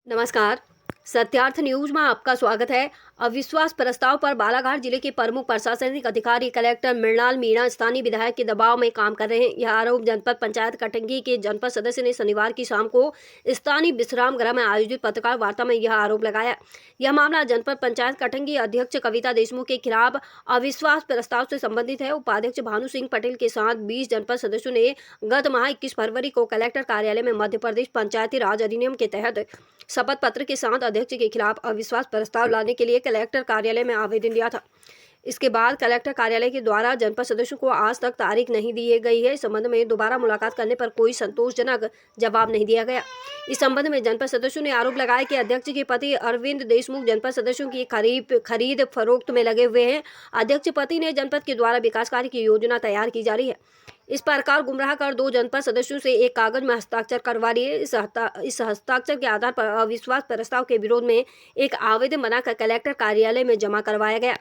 नमस्कार। सत्यार्थ न्यूज में आपका स्वागत है। अविश्वास प्रस्ताव पर बालाघाट जिले के प्रमुख प्रशासनिक अधिकारी कलेक्टर मृणाल मीणा स्थानीय विधायक के दबाव में काम कर रहे हैं। यह आरोप जनपद पंचायत कटंगी के जनपद सदस्य ने शनिवार की शाम को स्थानीय विश्राम गृह में आयोजित पत्रकार वार्ता में यह आरोप लगाया। यह मामला जनपद पंचायत कटंगी अध्यक्ष कविता देशमुख के खिलाफ अविश्वास प्रस्ताव से संबंधित है। उपाध्यक्ष भानु सिंह पटेल के साथ 20 जनपद सदस्यों ने गत माह 21 फरवरी को कलेक्टर कार्यालय में मध्य प्रदेश पंचायती राज अधिनियम के तहत शपथ पत्र के साथ अध्यक्ष के खिलाफ अविश्वास प्रस्ताव लाने के लिए कलेक्टर कार्यालय में आवेदन दिया था। इसके बाद कलेक्टर कार्यालय के द्वारा जनपद सदस्यों को आज तक तारीख नहीं दी गई है। इस संबंध में दोबारा मुलाकात करने पर कोई संतोषजनक जवाब नहीं दिया गया। इस संबंध में जनपद सदस्यों ने आरोप लगाया कि अध्यक्ष के पति अरविंद देशमुख जनपद सदस्यों की खरीद फरोख्त में लगे हुए हैं। अध्यक्ष पति ने जनपद के द्वारा विकास कार्य की योजना तैयार की जा रही है। इस प्रकार गुमराह कर 2 जनपद सदस्यों से एक कागज में हस्ताक्षर करवा लिए। इस हस्ताक्षर के आधार पर अविश्वास प्रस्ताव के विरोध में एक आवेदन बनाकर कलेक्टर कार्यालय में जमा करवाया गया।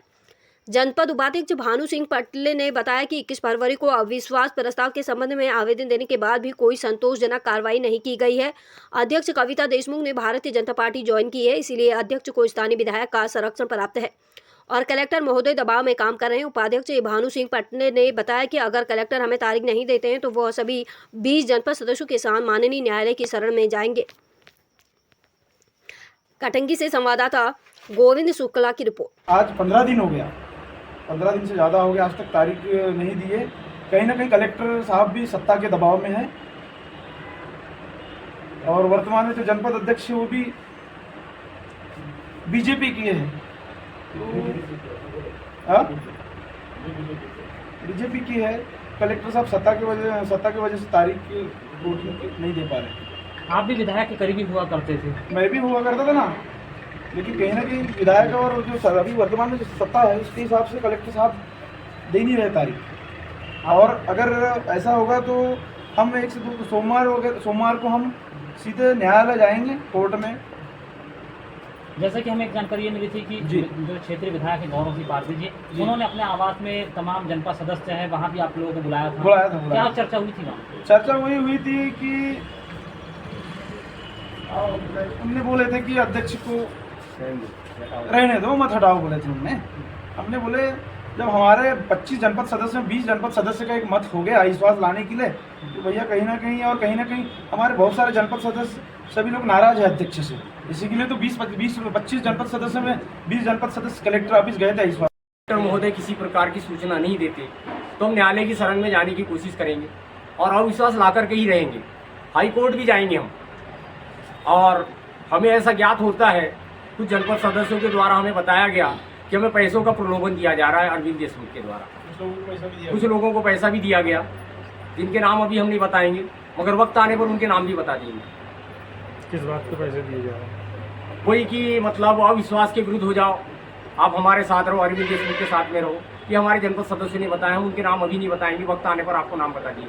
जनपद उपाध्यक्ष भानु सिंह पटेल ने बताया कि 21 फरवरी को अविश्वास प्रस्ताव के संबंध में आवेदन देने के बाद भी कोई संतोषजनक कार्रवाई नहीं की गई है। अध्यक्ष कविता देशमुख ने भारतीय जनता पार्टी ज्वाइन की है, इसीलिए अध्यक्ष को स्थानीय विधायक का संरक्षण प्राप्त है और कलेक्टर महोदय दबाव में काम कर रहे हैं। उपाध्यक्ष भानु सिंह पटेल ने बताया कि अगर कलेक्टर हमें तारीख नहीं देते हैं तो वह सभी 20 जनपद सदस्यों के साथ माननीय न्यायालय की शरण में जाएंगे। कटंगी से संवाददाता गोविंद शुक्ला की रिपोर्ट। आज 15 दिन हो गया, 15 दिन से ज़्यादा हो गया, आज तक तारीख नहीं दी है। कहीं ना कहीं कलेक्टर साहब भी सत्ता के दबाव में है और वर्तमान में जो जनपद अध्यक्ष है वो भी बीजेपी की है। बीजेपी की है। कलेक्टर साहब सत्ता की वजह से तारीख नहीं दे पा रहे। आप भी विधायक के करीबी हुआ करते थे। मैं भी हुआ करता था ना, लेकिन कहीं ना कहीं विधायक और जो अभी वर्तमान में जो सत्ता है उसके हिसाब से कलेक्टर साहब दे नहीं रहे तारीख। और अगर ऐसा होगा तो हम 1 से 2 सोमवार को हम सीधे न्यायालय जाएंगे कोर्ट में। जैसे कि हमें एक जानकारी ये मिली थी कि जो क्षेत्रीय विधायक है गौरव सिंह पारसी जी, उन्होंने अपने आवास में तमाम जनपद सदस्य हैं, वहाँ भी आप लोगों को बुलाया था। क्या चर्चा हुई थी वहाँ? चर्चा वही हुई थी कि हमने बोले थे कि अध्यक्ष को रहने दो, मत हटाओ बोले थे हमने। हमने बोले जब हमारे 25 जनपद सदस्य में 20 जनपद सदस्य का एक मत हो गया अविश्वास लाने के लिए, तो भैया कहीं ना कहीं हमारे बहुत सारे जनपद सदस्य सभी लोग नाराज है अध्यक्ष से। इसी के लिए तो 25 जनपद सदस्य में 20 जनपद सदस्य कलेक्टर ऑफिस गए थे अविश्वास। कलेक्टर महोदय किसी प्रकार की सूचना नहीं देते तो हम न्यायालय की शरण में जाने की कोशिश करेंगे और अविश्वास ला करके ही रहेंगे। हाई कोर्ट भी जाएंगे हम। और हमें ऐसा ज्ञात होता है, कुछ जनपद सदस्यों के द्वारा हमें बताया गया कि हमें पैसों का प्रलोभन दिया जा रहा है अरविंद देशमुख के द्वारा। कुछ लोगों को पैसा भी दिया गया, जिनके नाम अभी हम नहीं बताएंगे, मगर वक्त आने पर उनके नाम भी बता देंगे। किस बात के पैसे दिए जा रहे हैं? कोई कि मतलब अविश्वास के विरुद्ध हो जाओ, आप हमारे साथ रहो, अरविंद देशमुख के साथ में रहो। ये हमारे जनपद सदस्य ने बताया, हम उनके नाम अभी नहीं बताएंगे, वक्त आने पर आपको नाम बता दिए।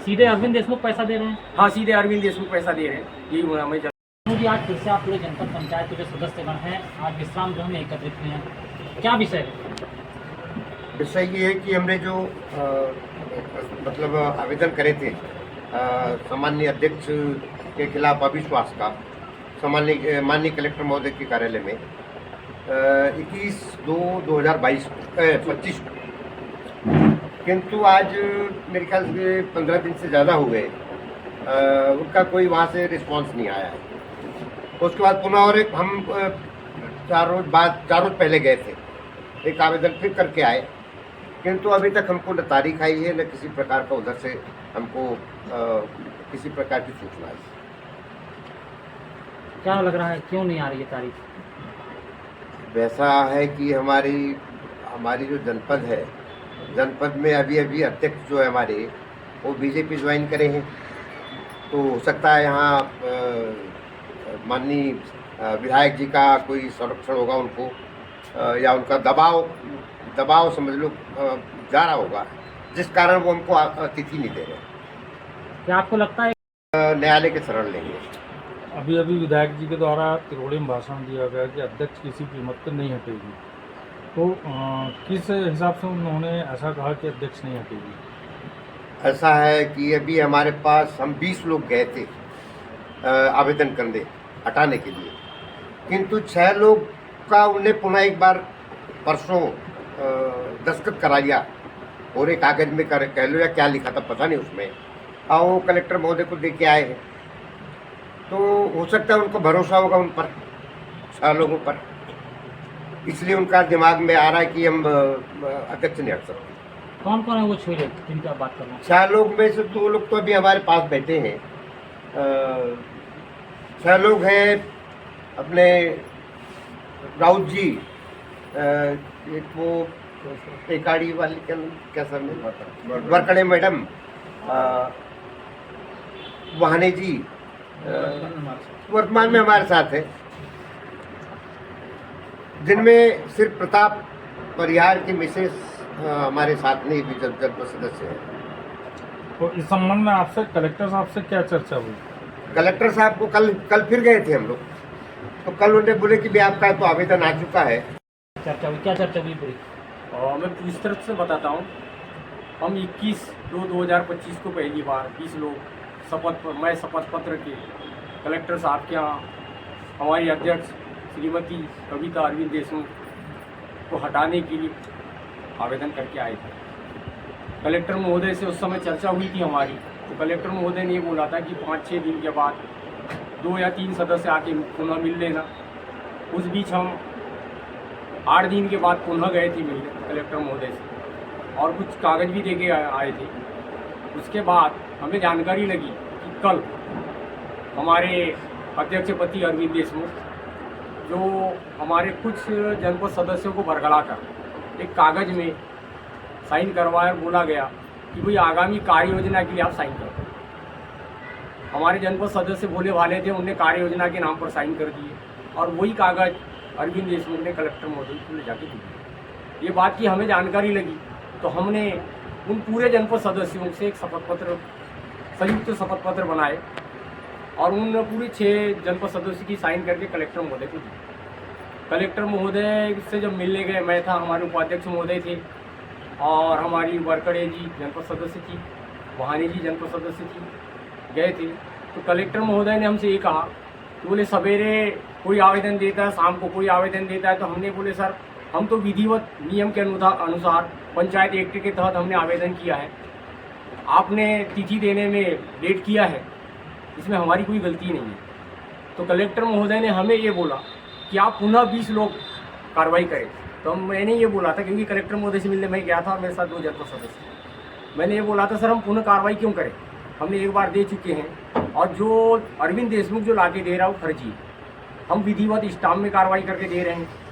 सीधे अरविंद देशमुख पैसा दे रहे हैं? हाँ, सीधे अरविंद देशमुख पैसा दे रहे हैं। यही हमें आज फिर से आप पूरे जनपद पंचायत के जो सदस्यगण हैं आज विश्राम गृह में एकत्रित हुए हैं, क्या विषय है? विषय ये है कि हमने जो मतलब आवेदन करे थे सामान्य अध्यक्ष के खिलाफ अविश्वास का माननीय कलेक्टर महोदय के कार्यालय में 21/2/2025 को, किंतु आज मेरे ख्याल से 15 दिन से ज़्यादा हो गए, उनका कोई वहाँ से रिस्पांस नहीं आया है। उसके बाद पुनः और एक हम 4 रोज पहले गए थे, एक आवेदन फिर करके आए, किंतु अभी तक हमको न तारीख आई है न किसी प्रकार का उधर से हमको किसी प्रकार की सूचना आई। क्या लग रहा है क्यों नहीं आ रही है तारीख? वैसा है कि हमारी जो जनपद है, जनपद में अभी अध्यक्ष जो है हमारे वो बीजेपी ज्वाइन करे हैं, तो हो सकता है यहाँ माननीय विधायक जी का कोई संरक्षण होगा उनको, या उनका दबाव समझ लो जा रहा होगा, जिस कारण वो हमको तिथि नहीं दे रहे। क्या आपको लगता है न्यायालय के शरण लेंगे? अभी विधायक जी के द्वारा तिरोड़ी में भाषण दिया गया कि अध्यक्ष किसी कीमत पर नहीं हटेगी, तो किस हिसाब से उन्होंने ऐसा कहा कि अध्यक्ष नहीं हटेगी? ऐसा है कि अभी हमारे पास हम 20 लोग गए थे आवेदन करने, हटाने के लिए, किंतु 6 लोग का उनने पुनः एक बार परसों दस्तखत करा लिया और एक कागज में कह लो या क्या लिखा था पता नहीं उसमें, और वो कलेक्टर महोदय को दे के आए हैं। तो हो सकता है उनको भरोसा होगा उन पर, 6 लोगों पर, इसलिए उनका दिमाग में आ रहा है कि हम अध्यक्ष नहीं हट सकते। कौन कौन है वो 6 लोग जिनकी आप बात कर रहे हैं? 6 लोग में से 2 लोग तो अभी हमारे पास बैठे हैं। 6 लोग हैं अपने राउत जी, एक वो पेकाड़ी वाली कैसा वरकड़े मैडम, वहाने जी वर्तमान में हमारे साथ है, जिनमें सिर्फ प्रताप परिहार की मिसेस हमारे साथ नहीं भी जनपद सदस्य है। तो इस संबंध में आपसे कलेक्टर साहब से क्या चर्चा हुई? कलेक्टर साहब को कल फिर गए थे हम लोग, तो कल उन्होंने बोले कि भी आपका तो आवेदन आ चुका है। चर्चा हुई, क्या चर्चा हुई पूरी? और मैं विस्तृत से बताता हूँ। हम 21/2/2025 को पहली बार 20 लोग मैं शपथ पत्र के कलेक्टर साहब के यहाँ हमारी अध्यक्ष श्रीमती कविता अरविंद देशमुख को हटाने के लिए आवेदन करके आए थे। कलेक्टर महोदय से उस समय चर्चा हुई थी हमारी, तो कलेक्टर महोदय ने ये बोला था कि 5-6 दिन के बाद 2 या 3 सदस्य आके पुनः मिल लेना। उस बीच हम 8 दिन के बाद पुनः गए थे मिलने कलेक्टर महोदय से और कुछ कागज भी देके आए थे। उसके बाद हमें जानकारी लगी कि कल हमारे अध्यक्ष पति अरविंद देशमुख जो हमारे कुछ जनपद सदस्यों को बरगला कर एक कागज में साइन करवाया और बोला गया कि भाई आगामी कार्य योजना के लिए आप साइन करो। हमारे जनपद सदस्य बोले वाले थे, उनने कार्य योजना के नाम पर साइन कर दिए और वही कागज अरविंद देशमुख ने कलेक्टर महोदय को ले जाके दिए। ये बात की हमें जानकारी लगी तो हमने उन पूरे जनपद सदस्यों से एक शपथ पत्र, संयुक्त शपथ पत्र बनाए और उन पूरे 6 जनपद सदस्यों की साइन करके कलेक्टर महोदय को दी। कलेक्टर महोदय से जब मिलने गए, मैं था, हमारे उपाध्यक्ष महोदय थे और हमारी वरकड़े जी जनपद सदस्य थी, वहानी जी जनपद सदस्य थी, गए थे। तो कलेक्टर महोदय ने हमसे ये कहा कि बोले सवेरे कोई आवेदन देता है, शाम को कोई आवेदन देता है। तो हमने बोले सर हम तो विधिवत नियम के अनुसार पंचायत एक्ट के तहत हमने आवेदन किया है, आपने तिथि देने में लेट किया है, इसमें हमारी कोई गलती नहीं है। तो कलेक्टर महोदय ने हमें ये बोला कि आप पुनः 20 लोग कार्रवाई करें। तो मैंने ये बोला था, क्योंकि कलेक्टर महोदय से मिलने मैं गया था, मेरे साथ 2 जनपद सदस्य, मैंने ये बोला था सर हम पुनः कार्रवाई क्यों करें, हमने एक बार दे चुके हैं और जो अरविंद देशमुख जो लाके दे रहा है वो फर्जी है, हम विधिवत स्टाम्प में कार्रवाई करके दे रहे हैं।